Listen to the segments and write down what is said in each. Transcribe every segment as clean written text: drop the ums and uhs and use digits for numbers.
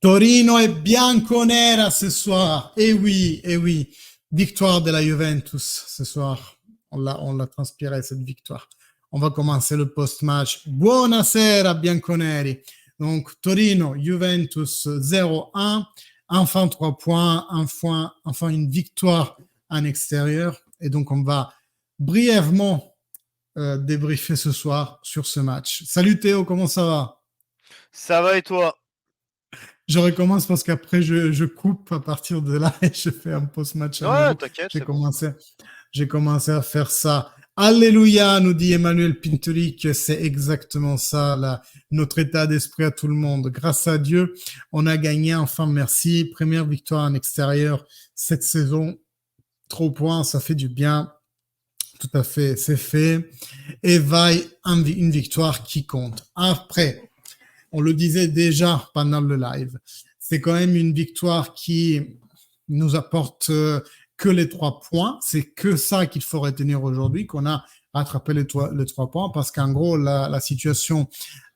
Torino est bianconera ce soir. Eh oui. Victoire de la Juventus ce soir. On l'a transpiré cette victoire. On va commencer le post-match. Buonasera bianconeri. Donc Torino, Juventus 0-1. Enfin 3 points. Enfin une victoire en extérieur. Et donc on va brièvement débriefer ce soir sur ce match. Salut Théo, comment ça va? Ça va et toi? Je recommence parce qu'après, je coupe à partir de là et je fais un post-match à Ouais, nouveau. t'inquiète, J'ai c'est bon. commencé, j'ai commencé à faire ça. Alléluia, nous dit Emmanuel Pinturic. C'est exactement ça, notre état d'esprit à tout le monde. Grâce à Dieu, on a gagné. Enfin, merci. Première victoire en extérieur cette saison. 3 points, ça fait du bien. Tout à fait, c'est fait. Et vaille une victoire qui compte. Après, on le disait déjà pendant le live, c'est quand même une victoire qui nous apporte que les 3 points. C'est que ça qu'il faut retenir aujourd'hui, qu'on a rattrapé les 3 points, parce qu'en gros, la situation,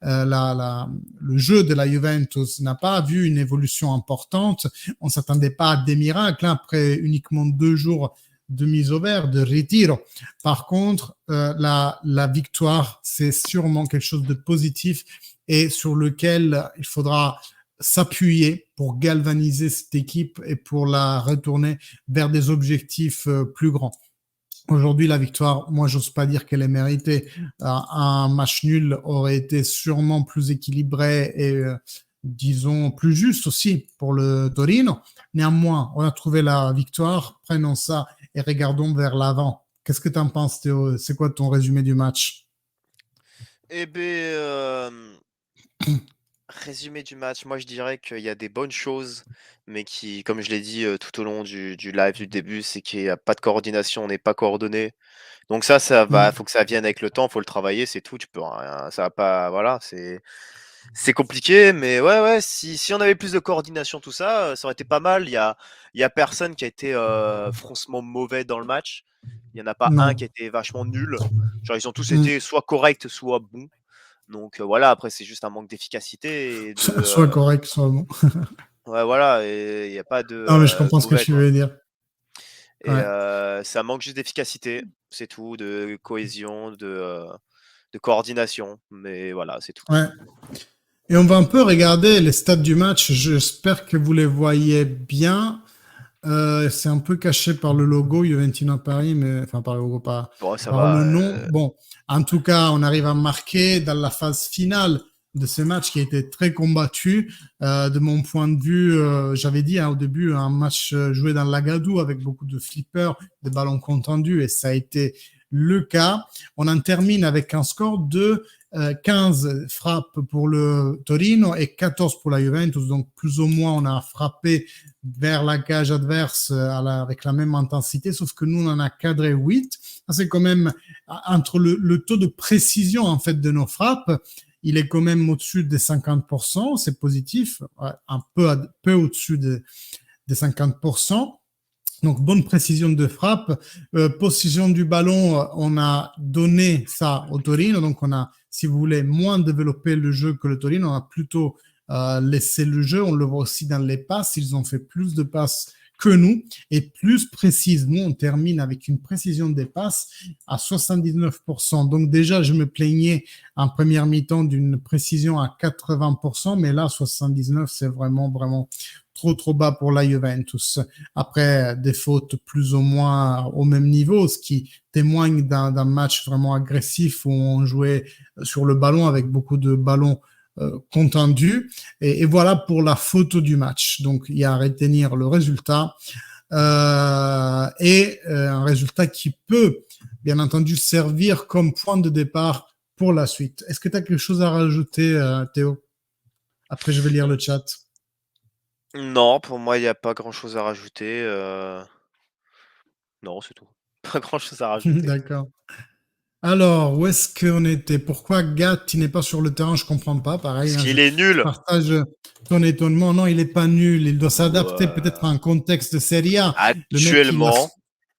le jeu de la Juventus n'a pas vu une évolution importante. On ne s'attendait pas à des miracles après uniquement 2 jours de mise au vert, de retiro. Par contre, la victoire, c'est sûrement quelque chose de positif et sur lequel il faudra s'appuyer pour galvaniser cette équipe et pour la retourner vers des objectifs plus grands. Aujourd'hui, la victoire, moi, j'ose pas dire qu'elle est méritée. Un match nul aurait été sûrement plus équilibré et, disons, plus juste aussi pour le Torino. Néanmoins, on a trouvé la victoire. Prenons ça et regardons vers l'avant. Qu'est-ce que tu en penses, Théo? C'est quoi ton résumé du match? Eh ben, résumé du match, moi je dirais qu'il y a des bonnes choses, mais qui, comme je l'ai dit tout au long du live du début, c'est qu'il n'y a pas de coordination, on n'est pas coordonné. Donc ça va, faut que ça vienne avec le temps, faut le travailler, c'est tout. Tu peux rien, ça va pas, voilà, c'est compliqué, mais ouais, si on avait plus de coordination, tout ça, ça aurait été pas mal. Il y a personne qui a été froncement mauvais dans le match. Il y en a pas un Non. qui a été vachement nul. Genre ils ont tous été soit corrects, soit bons. Donc voilà, après c'est juste un manque d'efficacité et de Soit correct, soit bon. ouais voilà, et il y a pas de Non, mais je comprends ce que mauvais tu quoi. veux dire. Et Ouais. ça manque juste d'efficacité, c'est tout, de cohésion, de coordination, mais voilà, c'est tout. Ouais. Et on va un peu regarder les stats du match. J'espère que vous les voyez bien. C'est un peu caché par le logo Juventino Paris, mais enfin par le logo, pas Bon, ça par le va. nom. Bon, en tout cas, on arrive à marquer dans la phase finale de ce match qui a été très combattu. De mon point de vue, j'avais dit au début un match joué dans l'agadou avec beaucoup de flippers, des ballons contendus, et ça a été le cas. On en termine avec un score de 15 frappes pour le Torino et 14 pour la Juventus. Donc plus ou moins, on a frappé vers la cage adverse avec la même intensité, sauf que nous, on en a cadré 8. C'est quand même entre le taux de précision en fait de nos frappes, il est quand même au-dessus des 50%, c'est positif, un peu au-dessus des 50%. Donc, bonne précision de frappe. Possession du ballon, on a donné ça au Torino. Donc, on a, si vous voulez, moins développé le jeu que le Torino. On a plutôt laissé le jeu. On le voit aussi dans les passes. Ils ont fait plus de passes que nous et plus précises. Nous, on termine avec une précision des passes à 79%. Donc, déjà, je me plaignais en première mi-temps d'une précision à 80%, mais là, 79%, c'est vraiment, vraiment trop bas pour la Juventus. Après, des fautes plus ou moins au même niveau, ce qui témoigne d'un match vraiment agressif où on jouait sur le ballon avec beaucoup de ballons contendus. Et voilà pour la photo du match. Donc, il y a à retenir le résultat et un résultat qui peut, bien entendu, servir comme point de départ pour la suite. Est-ce que tu as quelque chose à rajouter, Théo? Après, je vais lire le chat. Non, pour moi, il y a pas grand-chose à rajouter. Non, c'est tout. Pas grand-chose à rajouter. D'accord. Alors, où est-ce qu'on était? Pourquoi Gatti n'est pas sur le terrain? Je comprends pas. Pareil, Parce hein, je, qu'il est je nul. partage ton étonnement. Non, il est pas nul. Il doit s'adapter peut-être à Ouah. un contexte de Serie A. Le mec, Actuellement,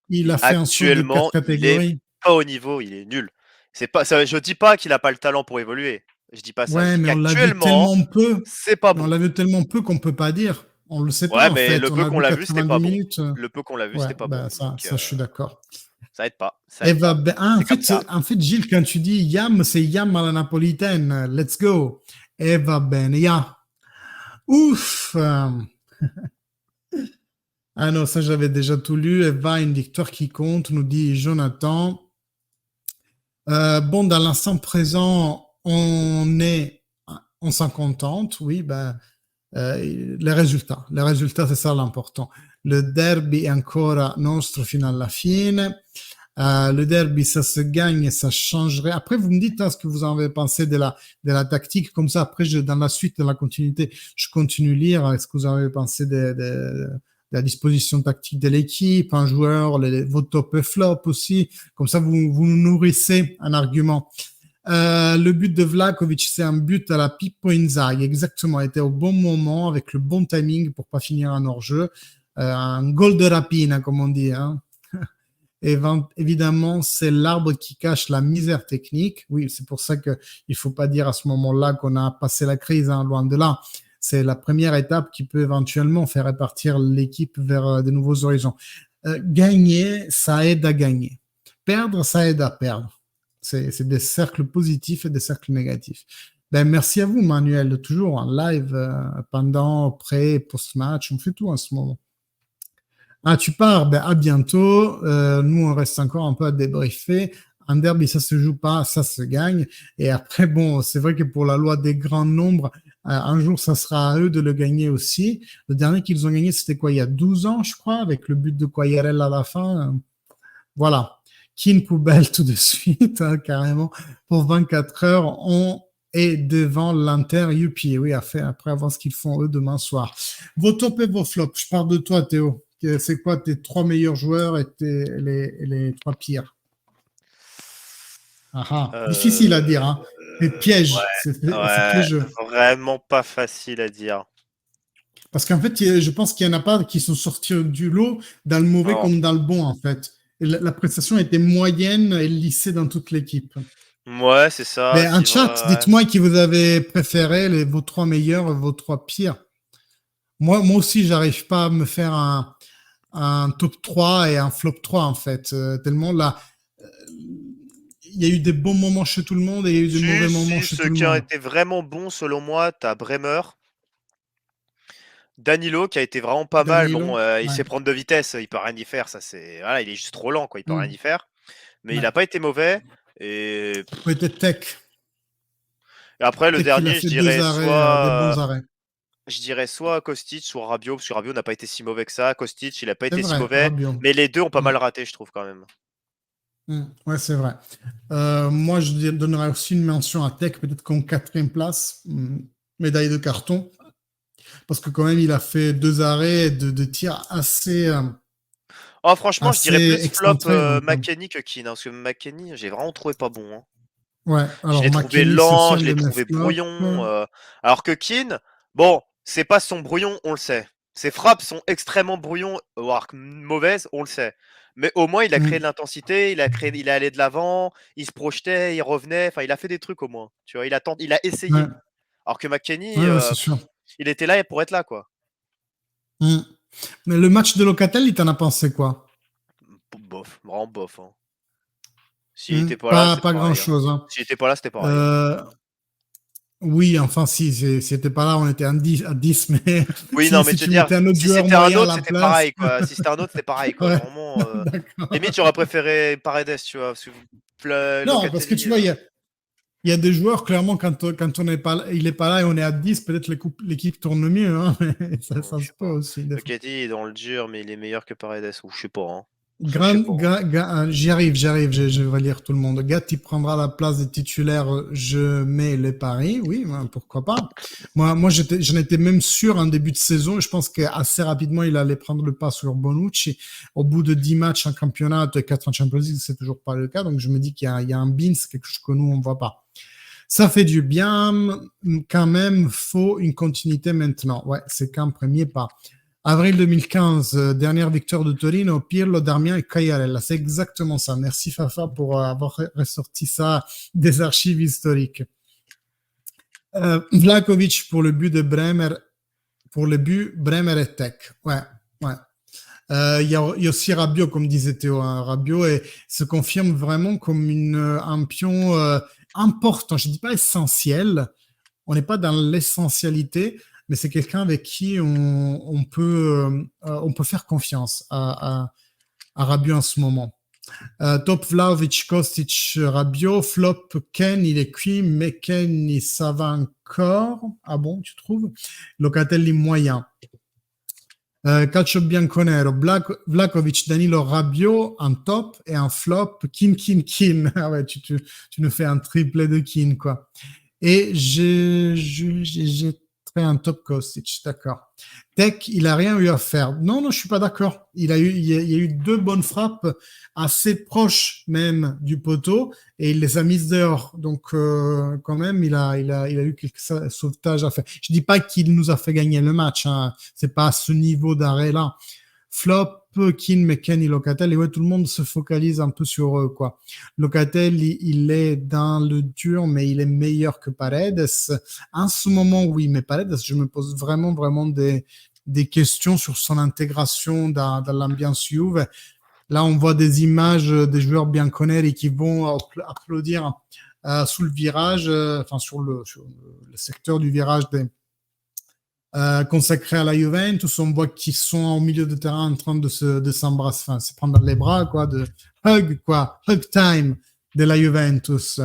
il a fait un saut de quatre actuellement, il est catégories. pas au niveau, il est nul. C'est pas ça, je dis pas qu'il a pas le talent pour évoluer. Je dis pas ça. Je Ouais, dis mais on l'a vu qu'actuellement, tellement peu. c'est pas On bon. l'a vu tellement peu qu'on peut pas dire. On le sait pas Ouais, en mais fait. le On peu a qu'on vu l'a vu, c'était 90 pas bon. minutes. Le peu qu'on l'a vu, Ouais, c'était pas bon. ben ça, Donc, ça, je suis d'accord. ça aide pas. Ça aide Eva, pas. ben, ah, C'est comme ça. en fait, Gilles, quand tu dis yam, c'est yam à la napolitaine. Let's go. Eva ben, ya. Ouf. Ah non, ça j'avais déjà tout lu. Eva, une victoire qui compte, nous dit Jonathan. Bon, dans l'instant présent, on s'en contente. Oui, ben, les résultats, c'est ça l'important. Le derby è ancora nostro fino alla fine. Le derby, ça se gagne et ça changerait. Après, vous me dites hein, ce que vous en avez pensé de la tactique. Comme ça, après, dans la suite, dans la continuité, je continue à lire. Est-ce que vous en avez pensé de la disposition tactique de l'équipe, un joueur, vos top et flop aussi. Comme ça, vous nous nourrissez un argument. Le but de Vlahovic, c'est un but à la Pippo Inzaghi, exactement. Il était au bon moment, avec le bon timing pour pas finir en hors-jeu. Un goal de rapine, comme on dit. Hein. Et évidemment, c'est l'arbre qui cache la misère technique. Oui, c'est pour ça que il faut pas dire à ce moment-là qu'on a passé la crise, hein, loin de là. C'est la première étape qui peut éventuellement faire répartir l'équipe vers de nouveaux horizons. Gagner, ça aide à gagner. Perdre, ça aide à perdre. C'est des cercles positifs et des cercles négatifs. Ben, merci à vous, Manuel, toujours en live, pendant, pré, post-match. On fait tout en ce moment. Ah, tu pars, ben, à bientôt. Nous, on reste encore un peu à débriefer. Un derby, ça se joue pas, ça se gagne. Et après, bon, c'est vrai que pour la loi des grands nombres, un jour, ça sera à eux de le gagner aussi. Le dernier qu'ils ont gagné, c'était quoi, il y a 12 ans, je crois, avec le but de Quagliarella à la fin. Voilà. Keane poubelle tout de suite, hein, carrément. Pour 24 heures, on est devant l'Inter UPA. Oui, après avoir ce qu'ils font eux demain soir. Vos top et vos flops. Je parle de toi, Théo. C'est quoi tes 3 meilleurs joueurs et les 3 pires? Ah, ah. Difficile à dire, hein. C'est piège. C'est Ouais, piégeux. vraiment pas facile à dire. Parce qu'en fait, je pense qu'il y en a pas qui sont sortis du lot dans le mauvais Non. comme dans le bon, en fait. Et la prestation était moyenne et lissée dans toute l'équipe. Ouais, c'est ça. Mais en chat, Ouais. dites-moi qui vous avez préféré, vos 3 meilleurs, vos 3 pires. Moi aussi, j'arrive pas à me faire un top 3 et un flop 3 en fait. Tellement là, il y a eu des bons moments chez tout le monde et il y a eu des mauvais moments Si, chez ceux tout le qui ont monde. été vraiment bons, selon moi, t'as Bremer. Danilo qui a été vraiment pas mal. Bon, Danilo, il ouais. sait prendre de vitesse, il peut rien y faire. Ça, c'est voilà, il est juste trop lent, quoi. Il peut rien Mm, y faire. Mais il ouais. a pas été mauvais. Et, Peut-être Tech. et après, le Tech, il a dernier, fait 2 arrêts, des bons arrêts. je dirais soit Kostic, soit Rabiot, parce que Rabiot n'a pas été si mauvais que ça. Kostic, il a pas C'est été si vrai, mauvais, Rabiot. mais les deux ont pas Mm, mal raté, je trouve quand même. ouais, c'est vrai. Moi, je donnerais aussi une mention à Tech, peut-être comme 4e place, médaille de carton. Parce que quand même, il a fait 2 arrêts de tirs Oh, franchement, je dirais assez plus flop excentrés. Donc, McKennie que Keane, hein, parce que McKennie, j'ai vraiment trouvé pas bon. Hein. ouais, Je alors l'ai trouvé McKennie, c'est aussi lent, un je de l'ai mes trouvé flops. brouillon. Alors que Keane, bon, c'est pas son brouillon, on le sait. Ses frappes sont extrêmement brouillons, voire mauvaises, on le sait. Mais au moins, il a créé de Mm, l'intensité, il est allé de l'avant, il se projetait, il revenait, enfin, il a fait des trucs au moins. Tu vois, il a ouais, essayé. Alors que McKennie, ouais, ouais, c'est sûr. il était là pour être là, quoi. Mm. Mais le match de Locatel, il t'en a pensé quoi? Bof, vraiment bof. Hein. S'il Mm, était pas là, c'était pas pareil. Hein. grand-chose. Hein. S'il était pas là, c'était pareil. Hein. Euh, oui, enfin, si c'était pas là, on était à 10 mais Oui, non, si, mais si te tu dire, mettais un autre si joueur c'était un moyen à autre, la c'était place, pareil, quoi. Si c'était un autre, c'était pareil, quoi. ouais, Vraiment, d'accord. limite, j'aurais préféré Paredes, tu vois, parce que Non, parce que Locatelli. tu vois, il y a des joueurs, clairement, quand on est pas, il est pas là et on est à 10 peut-être l'équipe tourne mieux. Hein, mais ça Je se sais peut pas. aussi, des fois. Locatelli est dans le dur, mais il est meilleur que Paredes, ou je sais pas. Hein. Ça, je sais Grand, pas. Hein. j'y arrive, je vais lire tout le monde. Gat, il prendra la place des titulaires, je mets les paris, oui, ben, pourquoi pas. Moi, j'en étais même sûr en début de saison, et je pense qu'assez rapidement, il allait prendre le pas sur Bonucci. Au bout de 10 matchs en championnat et 4 en Champions League, c'est toujours pas le cas, donc je me dis qu'il y a un Beans, quelque chose que nous, on voit pas. Ça fait du bien, quand même, faut une continuité maintenant. Ouais, c'est qu'un premier pas. Avril 2015, dernière victoire de Torino, Pirlo, Darmian et Quagliarella. C'est exactement ça. Merci Fafa pour avoir ressorti ça des archives historiques. Vlahovic pour le but de Bremer. Pour le but, Bremer et Tech. Ouais, ouais. Il y a aussi Rabiot, comme disait Théo. Hein. Rabiot se confirme vraiment comme un pion important. Je ne dis pas essentiel. On n'est pas dans l'essentialité, mais c'est quelqu'un avec qui on peut faire confiance à Rabiot en ce moment. Top Vlahovic, Kostic, Rabiot, flop Ken, il est cuit, mais Ken, ça va encore. Ah bon, tu trouves? Locatelli moyen. Calcio Bianconero, Vlahovic, Danilo, Rabiot en top et en flop, Kin. Ah ouais, tu nous fais un triplé de Kin, quoi. Et j'ai fait un top Kostic, d'accord. Tech, il a rien eu à faire. Non, je suis pas d'accord. Il y a eu 2 bonnes frappes assez proches même du poteau et il les a mises dehors. Donc quand même, il a eu quelques sauvetages à faire. Je dis pas qu'il nous a fait gagner le match. Hein. C'est pas à ce niveau d'arrêt là. Flop, Keane, McKennie, Locatelli, ouais, tout le monde se focalise un peu sur eux, quoi. Locatelli, il est dans le dur, mais il est meilleur que Paredes. En ce moment, oui, mais Paredes, je me pose vraiment des questions sur son intégration dans l'ambiance Juve. Là, on voit des images des joueurs bianconeri qui vont applaudir sous le virage, enfin sur le secteur du virage consacré à la Juventus. On voit qu'ils sont au milieu de terrain en train de s'embrasser, enfin, se prendre dans les bras, quoi, de hug time de la Juventus.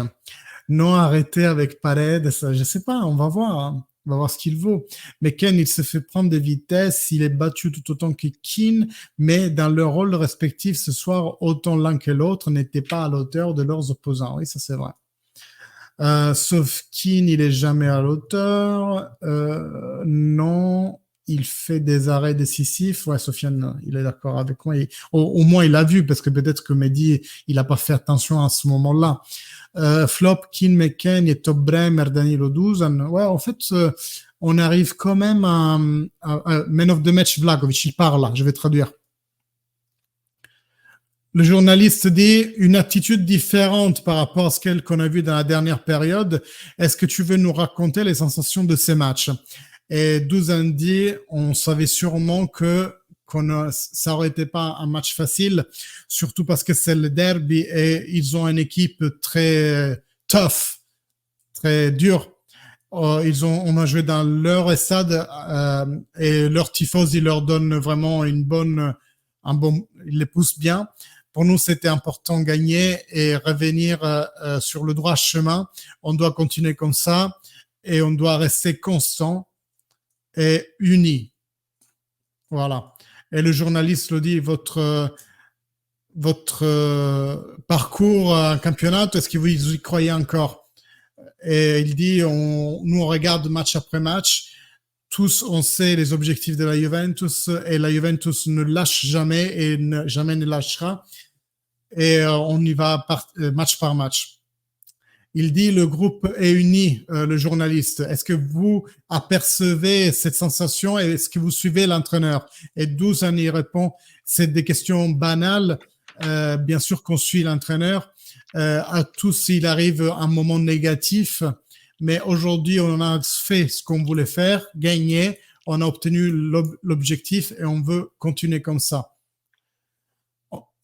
Non, arrêtez avec Paredes, je sais pas, on va voir. Hein. On va voir ce qu'il vaut. Mais Ken, il se fait prendre des vitesses, il est battu tout autant que Keane, mais dans leur rôle respectif ce soir, autant l'un que l'autre n'étaient pas à l'auteur de leurs opposants. Oui, ça c'est vrai. Sauf Keane, il est jamais à l'auteur. Non, il fait des arrêts décisifs. Ouais, Sofiane, il est d'accord avec moi. Au moins, il a vu, parce que peut-être que Mehdi, il a pas fait attention à ce moment-là. Flop, Keane, McKennie et Top Bremer, Danilo Dusan. Ouais, en fait, on arrive quand même à Man of the Match Vlahovic. Il parle là, je vais traduire. Le journaliste dit une attitude différente par rapport à ce qu'on a vu dans la dernière période. Est-ce que tu veux nous raconter les sensations de ces matchs? Et Dusan dit, on savait sûrement que ça aurait été pas un match facile, surtout parce que c'est le derby et ils ont une équipe très tough, très dure. On a joué dans leur stade et leur tifos, ils leur donnent vraiment ils les poussent bien. Pour nous, c'était important de gagner et revenir sur le droit chemin. On doit continuer comme ça et on doit rester constant et unis. Voilà. Et le journaliste le dit, votre parcours en championnat, est-ce que vous y croyez encore? Et il dit, nous on regarde match après match. Tous, on sait les objectifs de la Juventus et la Juventus ne lâche jamais et jamais ne lâchera. Et on y va match par match. Il dit le groupe est uni, le journaliste. Est-ce que vous apercevez cette sensation et est-ce que vous suivez l'entraîneur? Et Dusan y répond, c'est des questions banales. Bien sûr qu'on suit l'entraîneur. À tous, il arrive un moment négatif, mais aujourd'hui, on a fait ce qu'on voulait faire, gagner. On a obtenu l'objectif et on veut continuer comme ça.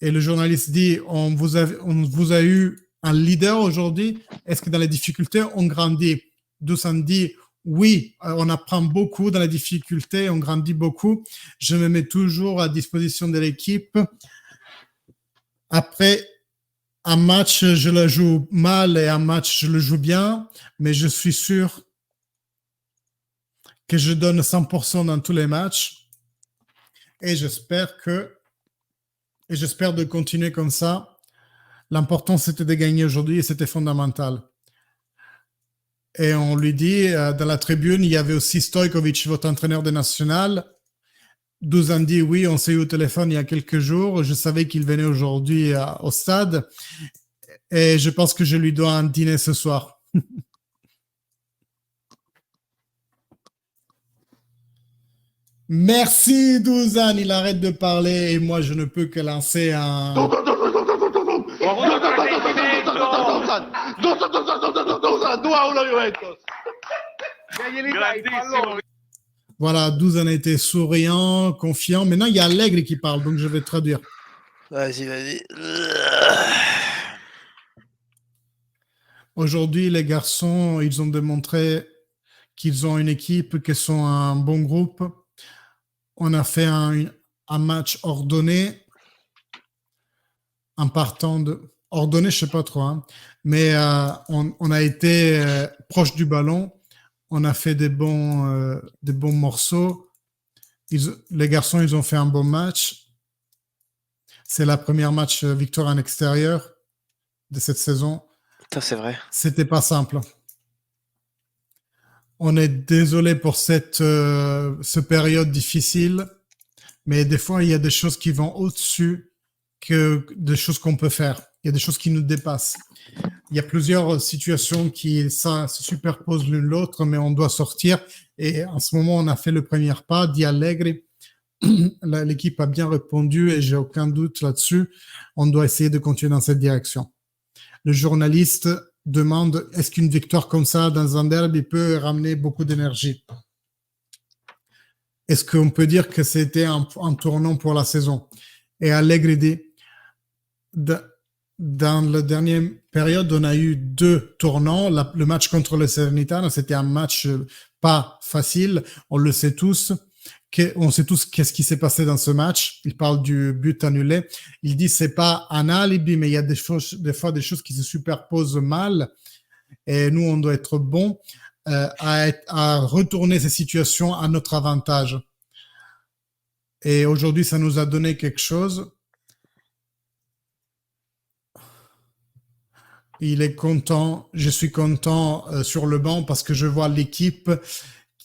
Et le journaliste dit, on vous a eu un leader aujourd'hui. Est-ce que dans les difficultés, on grandit? Dusan dit, oui, on apprend beaucoup dans les difficultés, on grandit beaucoup. Je me mets toujours à disposition de l'équipe. Après, un match, je le joue mal et un match, je le joue bien, mais je suis sûr que je donne 100% dans tous les matchs et j'espère de continuer comme ça. L'important, c'était de gagner aujourd'hui et c'était fondamental. Et on lui dit, dans la tribune, il y avait aussi Stojkovic, votre entraîneur de national. Dusan dit, oui, on s'est eu au téléphone il y a quelques jours. Je savais qu'il venait aujourd'hui au stade. Et je pense que je lui dois un dîner ce soir. Merci, Dusan. Il arrête de parler et moi, je ne peux que lancer un... Dusan, 2-1 Juventus. Voilà, 12 en était souriant, confiant. Maintenant, il y a Allegri qui parle, donc je vais traduire. Vas-y. Aujourd'hui, les garçons, ils ont démontré qu'ils ont une équipe, qu'ils sont un bon groupe. On a fait un match ordonné, en partant de... Ordonné, je sais pas trop, hein, mais on a été proche du ballon. On a fait des bons morceaux. Les garçons, ils ont fait un bon match. C'est la première match victoire en extérieur de cette saison. Ça, c'est vrai. C'était pas simple. On est désolé pour cette période difficile, mais des fois, il y a des choses qui vont au-dessus que des choses qu'on peut faire. Il y a des choses qui nous dépassent. Il y a plusieurs situations qui se superposent l'une l'autre, mais on doit sortir. Et en ce moment, on a fait le premier pas, dit Allegri. L'équipe a bien répondu et j'ai aucun doute là-dessus. On doit essayer de continuer dans cette direction. Le journaliste demande, est-ce qu'une victoire comme ça dans un derby peut ramener beaucoup d'énergie? Est-ce qu'on peut dire que c'était un tournant pour la saison? Et Allegri dit, dans la dernière période, on a eu 2 tournants. Le match contre le Salernitana, c'était un match pas facile. On le sait tous. On sait tous qu'est-ce qui s'est passé dans ce match. Il parle du but annulé. Il dit c'est pas un alibi, mais il y a des fois des choses qui se superposent mal. Et nous, on doit être bon à retourner ces situations à notre avantage. Et aujourd'hui, ça nous a donné quelque chose. Il est content, je suis content sur le banc parce que je vois l'équipe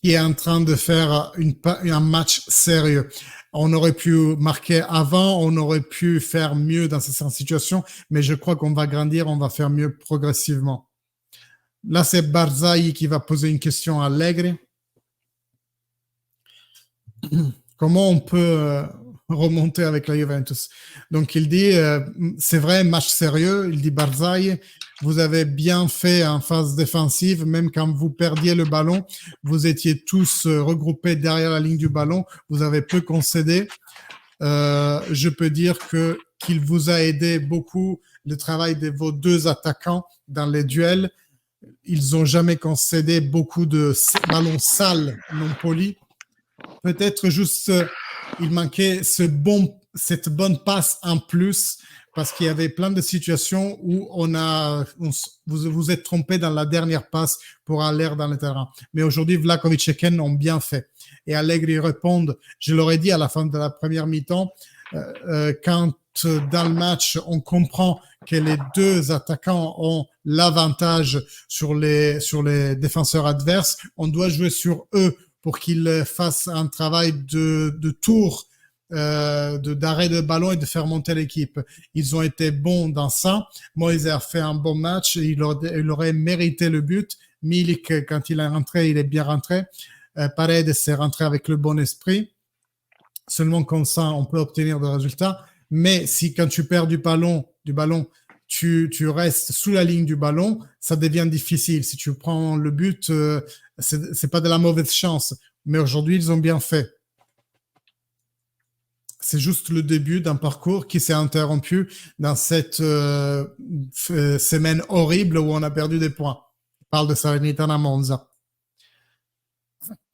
qui est en train de faire un match sérieux. On aurait pu marquer avant, on aurait pu faire mieux dans cette situation, mais je crois qu'on va grandir, on va faire mieux progressivement. Là, c'est Barzagli qui va poser une question à Allegri. Comment on peut remonter avec la Juventus? Donc, il dit, c'est vrai, match sérieux. Il dit, Barzagli, vous avez bien fait en phase défensive, même quand vous perdiez le ballon, vous étiez tous regroupés derrière la ligne du ballon, vous avez peu concédé. Je peux dire qu'il vous a aidé beaucoup le travail de vos 2 attaquants dans les duels. Ils n'ont jamais concédé beaucoup de ballons sales, non polis. Peut-être juste, il manquait cette bonne passe en plus parce qu'il y avait plein de situations où vous êtes trompé dans la dernière passe pour aller dans le terrain. Mais aujourd'hui, Vlahovic et Ken ont bien fait. Et Allegri répond, je l'aurais dit à la fin de la première mi-temps, quand dans le match, on comprend que les 2 attaquants ont l'avantage sur les défenseurs adverses, on doit jouer sur eux pour qu'ils fassent un travail de tour, d'arrêt de ballon et de faire monter l'équipe. Ils ont été bons dans ça. Moïse a fait un bon match. Il aurait mérité le but. Milik, quand il est rentré, il est bien rentré. Paredes est rentré avec le bon esprit. Seulement comme ça, on peut obtenir des résultats. Mais si quand tu perds du ballon, tu restes sous la ligne du ballon, ça devient difficile. Si tu prends le but, c'est pas de la mauvaise chance. Mais aujourd'hui, ils ont bien fait. C'est juste le début d'un parcours qui s'est interrompu dans cette semaine horrible où on a perdu des points. On parle de Salernitana Monza.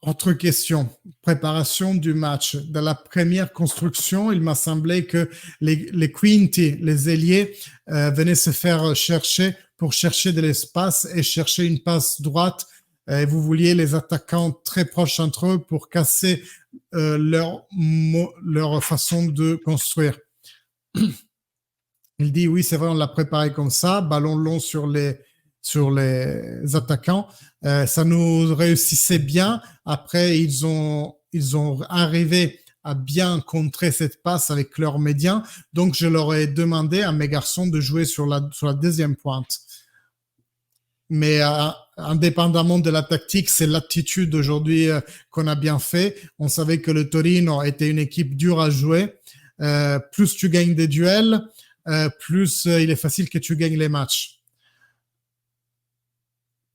Autre question, préparation du match. Dans la première construction, il m'a semblé que les quinti, les ailiers, venaient se faire chercher pour chercher de l'espace et chercher une passe droite. Vous vouliez les attaquants très proches entre eux pour casser leur façon de construire. Il dit oui, c'est vrai, on l'a préparé comme ça, ballon long sur les attaquants. Ça nous réussissait bien. Après, ils ont arrivé à bien contrer cette passe avec leur médian. Donc, je leur ai demandé à mes garçons de jouer sur la deuxième pointe. Mais indépendamment de la tactique, c'est l'attitude aujourd'hui qu'on a bien fait. On savait que le Torino était une équipe dure à jouer. Plus tu gagnes des duels, plus il est facile que tu gagnes les matchs.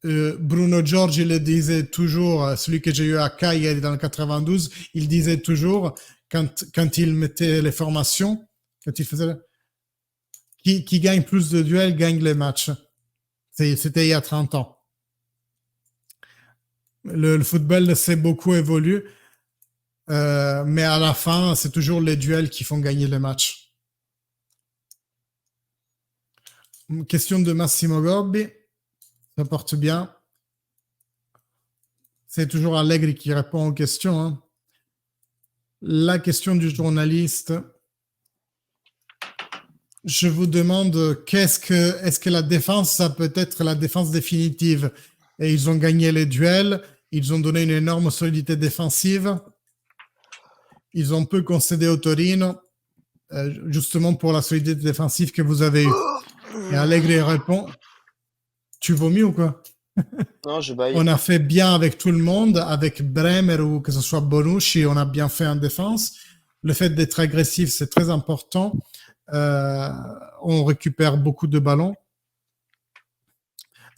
Bruno Giorgi le disait toujours, celui que j'ai eu à Cagliari dans le 92, il disait toujours, quand il mettait les formations, quand il faisait, qui gagne plus de duels gagne les matchs. C'était il y a 30 ans. Le football s'est beaucoup évolué, mais à la fin, c'est toujours les duels qui font gagner les matchs. Question de Massimo Gobbi. Ça porte bien. C'est toujours Allegri qui répond aux questions. Hein. La question du journaliste. Je vous demande est-ce que la défense, ça peut être la défense définitive? Et ils ont gagné les duels, ils ont donné une énorme solidité défensive, ils ont peu concédé au Torino, justement pour la solidité défensive que vous avez eue. Et Allegri répond, tu vomis ou quoi? Non, je baille. On a fait bien avec tout le monde, avec Bremer ou que ce soit Bonucci, on a bien fait en défense. Le fait d'être agressif, c'est très important. On récupère beaucoup de ballons.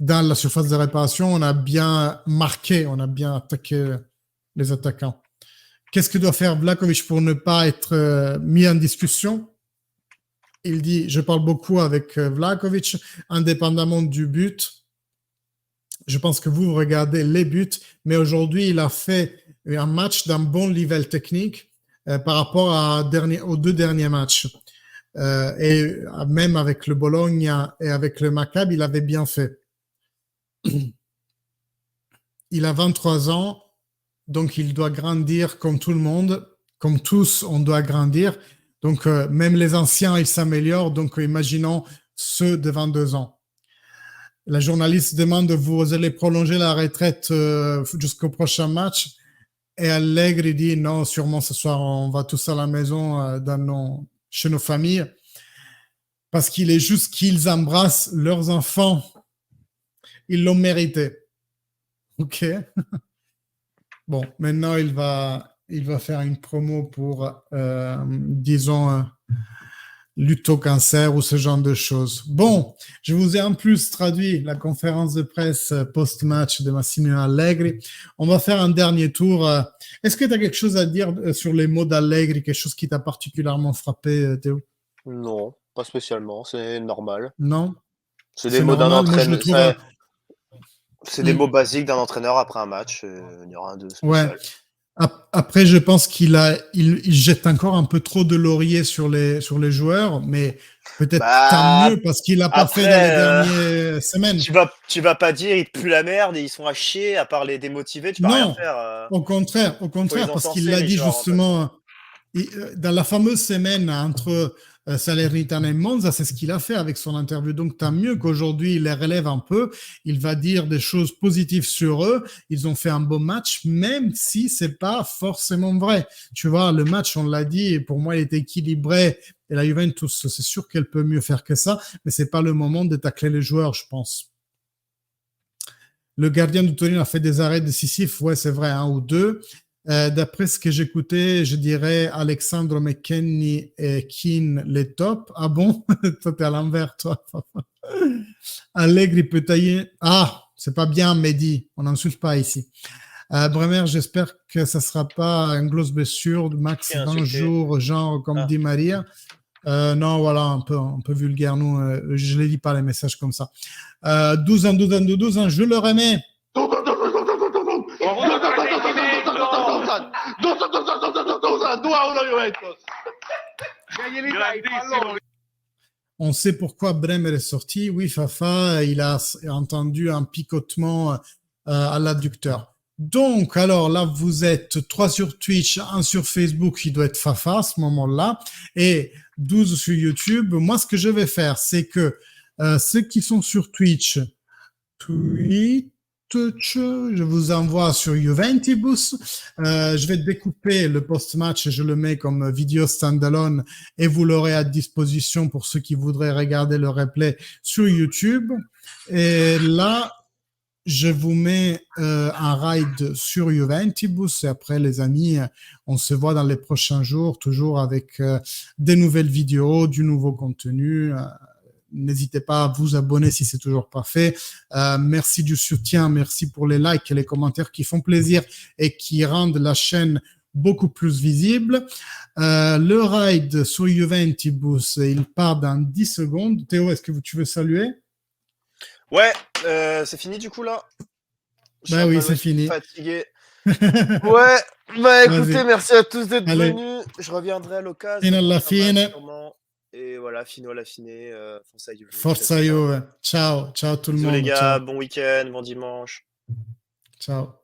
Dans la surface de réparation, on a bien marqué, on a bien attaqué les attaquants. Qu'est-ce que doit faire Vlahovic pour ne pas être mis en discussion? Il dit, je parle beaucoup avec Vlahovic, indépendamment du but. Je pense que vous regardez les buts, mais aujourd'hui, il a fait un match d'un bon level technique par rapport aux 2 derniers matchs. Et même avec le Bologna et avec le Maccabi, il avait bien fait. Il a 23 ans, donc il doit grandir comme tout le monde, comme tous, on doit grandir. Donc même les anciens, ils s'améliorent. Donc imaginons ceux de 22 ans. La journaliste demande, vous allez prolonger la retraite jusqu'au prochain match? Et Allegri dit, non, sûrement ce soir, on va tous à la maison chez nos familles. Parce qu'il est juste qu'ils embrassent leurs enfants. Ils l'ont mérité. OK. Bon, maintenant, il va faire une promo pour, disons, lutte au cancer ou ce genre de choses. Bon, je vous ai en plus traduit la conférence de presse post-match de Massimiliano Allegri. On va faire un dernier tour. Est-ce que tu as quelque chose à dire sur les mots d'Allegri, quelque chose qui t'a particulièrement frappé, Théo? Non, pas spécialement, c'est normal. Non? C'est des C'est mots d'un normal. Moi, je le entraîneur. trouve... C'est des mots basiques d'un entraîneur après un match. Il n'y a rien de Ouais. spécial. Après, je pense il jette encore un peu trop de lauriers sur les joueurs, mais peut-être tant mieux parce qu'il n'a pas fait dans les dernières semaines. Tu vas pas dire ils puent la merde et ils sont à chier, à part les démotiver, tu peux rien Non, faire. au contraire, parce qu'il l'a dit justement dans la fameuse semaine entre Salernitana et Monza, c'est ce qu'il a fait avec son interview. Donc, tant mieux qu'aujourd'hui, il les relève un peu. Il va dire des choses positives sur eux. Ils ont fait un beau match, même si c'est pas forcément vrai. Tu vois, le match, on l'a dit, et pour moi, il était équilibré. Et la Juventus, c'est sûr qu'elle peut mieux faire que ça, mais c'est pas le moment de tacler les joueurs, je pense. Le gardien du Torino a fait des arrêts décisifs, ouais, c'est vrai, un ou deux. D'après ce que j'écoutais, je dirais Alexandre McKennie et Keane les tops. Ah bon? Toi, t'es à l'envers, toi. Allegri peut tailler. Ah, c'est pas bien, Mehdi. On n'insulte pas ici. Bremer, j'espère que ça sera pas une grosse blessure. Max, 20 jours, genre comme dit Maria. Non, voilà, un peu vulgaire. Nous, je ne lis pas les messages comme ça. 12 ans, je le remets. On sait pourquoi Bremer est sorti. Oui, Fafa, il a entendu un picotement à l'adducteur. Donc, alors là, vous êtes 3 sur Twitch, 1 sur Facebook, qui doit être Fafa à ce moment-là, et 12 sur YouTube. Moi, ce que je vais faire, c'est que ceux qui sont sur Twitch, je vous envoie sur Juventibus. Je vais découper le post-match et je le mets comme vidéo standalone et vous l'aurez à disposition pour ceux qui voudraient regarder le replay sur YouTube. Et là, je vous mets un ride sur Juventibus et après, les amis, on se voit dans les prochains jours, toujours avec des nouvelles vidéos, du nouveau contenu. n'hésitez pas à vous abonner si c'est toujours pas fait. Merci du soutien, merci pour les likes et les commentaires qui font plaisir et qui rendent la chaîne beaucoup plus visible. Le ride sur Juventus, il part dans 10 secondes. Théo, est-ce que tu veux saluer? Ouais, c'est fini du coup là? Je suis Bah un peu oui, c'est fini. fatigué. Ouais, bah écoutez, Vas-y. merci à tous d'être Allez, venus. Je reviendrai à l'occasion fino pour alla un match fine. sûrement. Et voilà, fino alla fine, Forza Juve. Ciao, Forza ciao, ciao. Juve. Ciao, ciao tout le Bisous les monde. gars, Ciao, bon week-end, bon dimanche. ciao.